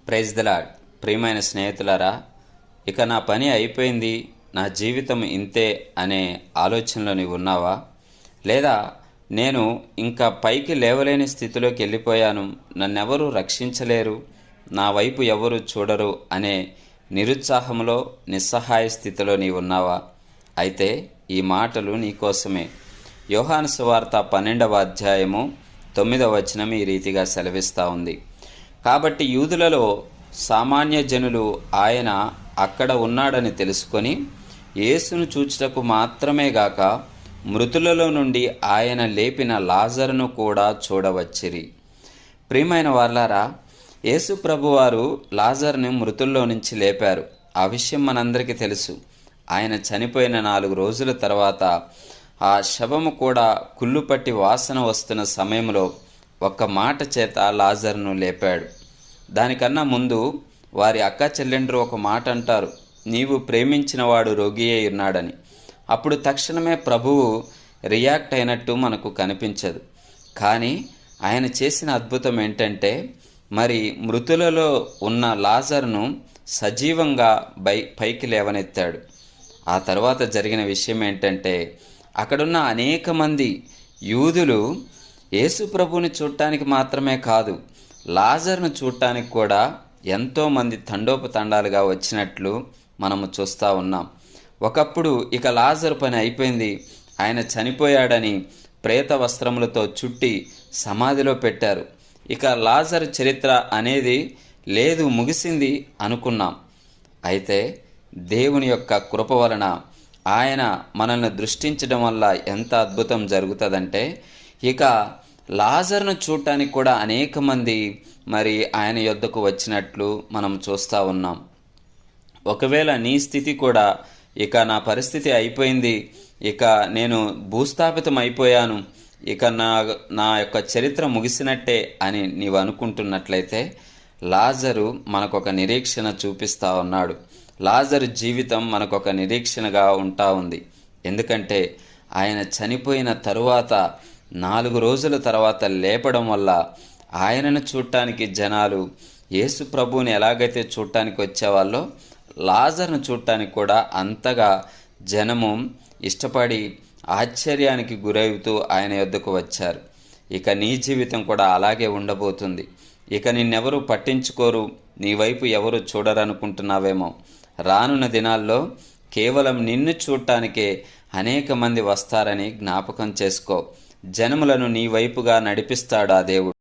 Praise the lord. ప్రియమైన స్నేహితులారా, ఇక నా పని అయిపోయింది, నా జీవితం ఇంతే అనే ఆలోచనలో నీవు ఉన్నావా? లేదా నేను ఇంకా పైకి లేవలేని స్థితిలోకి వెళ్ళిపోయాను, నన్నెవరూ రక్షించలేరు, నా వైపు ఎవరు చూడరు అనే నిరుత్సాహంలో, నిస్సహాయ స్థితిలో నీవు ఉన్నావా? అయితే ఈ మాటలు నీకోసమే. యోహాను సువార్త 12వ అధ్యాయము 9వ వచనం ఈ రీతిగా సెలవిస్తూ ఉంది. కాబట్టి యూదులలో సామాన్య జనులు ఆయన అక్కడ ఉన్నాడని తెలుసుకొని యేసును చూచుటకు మాత్రమే గాక మృతులలో నుండి ఆయన లేపిన లాజరును కూడా చూడవచ్చిరి. ప్రియమైన వార్లారా, యేసు ప్రభువారు లాజరుని మృతుల్లో నుంచి లేపారు. ఆ విషయం మనందరికీ తెలుసు. ఆయన చనిపోయిన 4 రోజుల తర్వాత ఆ శవము కూడా కుళ్ళుపట్టి వాసన వస్తున్న సమయంలో ఒక్క మాట చేత లాజరును లేపాడు. దానికన్నా ముందు వారి అక్క చెల్లెండ్రు ఒక మాట అంటారు, నీవు ప్రేమించిన వాడు రోగి అయి ఉన్నాడని. అప్పుడు తక్షణమే ప్రభువు రియాక్ట్ అయినట్టు మనకు కనిపించదు. కానీ ఆయన చేసిన అద్భుతం ఏంటంటే, మరి మృతులలో ఉన్న లాజరును సజీవంగా పైకి లేవనెత్తాడు. ఆ తర్వాత జరిగిన విషయం ఏంటంటే, అక్కడున్న అనేక మంది యూదులు యేసు ప్రభువుని చూడటానికి మాత్రమే కాదు, లాజరును చూడటానికి కూడా ఎంతోమంది తండోపతండాలుగా వచ్చినట్లు మనము చూస్తూ ఉన్నాం. ఒకప్పుడు ఇక లాజరు పని అయిపోయింది, ఆయన చనిపోయాడని ప్రేత వస్త్రములతో చుట్టి సమాధిలో పెట్టారు. ఇక లాజరు చరిత్ర అనేది లేదు, ముగిసింది అనుకున్నాం. అయితే దేవుని యొక్క కృప వలన ఆయన మనల్ని దృష్టించడం వల్ల ఎంత అద్భుతం జరుగుతుందంటే, ఇక లాజరును చూడటానికి కూడా అనేక మంది మరి ఆయన యొద్దకు వచ్చినట్లు మనం చూస్తూ ఉన్నాం. ఒకవేళ నీ స్థితి కూడా ఇక నా పరిస్థితి అయిపోయింది, ఇక నేను భూస్థాపితం అయిపోయాను, ఇక నా యొక్క చరిత్ర ముగిసినట్టే అని నీవు అనుకుంటున్నట్లయితే, లాజరు మనకొక నిరీక్షణ చూపిస్తూ ఉన్నాడు. లాజరు జీవితం మనకొక నిరీక్షణగా ఉంటా ఉంది. ఎందుకంటే ఆయన చనిపోయిన తరువాత 4 రోజుల తర్వాత లేపడం వల్ల ఆయనను చూడటానికి జనాలు యేసు ప్రభువుని ఎలాగైతే చూడటానికి వచ్చేవాళ్ళో, లాజరును చూడటానికి కూడా అంతగా జనము ఇష్టపడి ఆశ్చర్యానికి గురవుతూ ఆయన యొద్దకు వచ్చారు. ఇక నీ జీవితం కూడా అలాగే ఉండబోతుంది. ఇక నిన్నెవరూ పట్టించుకోరు, నీ వైపు ఎవరు చూడరనుకుంటున్నావేమో. రానున్న దినాల్లో కేవలం నిన్ను చూడటానికే అనేక మంది వస్తారని జ్ఞాపకం చేసుకో. జనములను నీ వైపుగా నడిపిస్తాడు ఆ దేవుడు.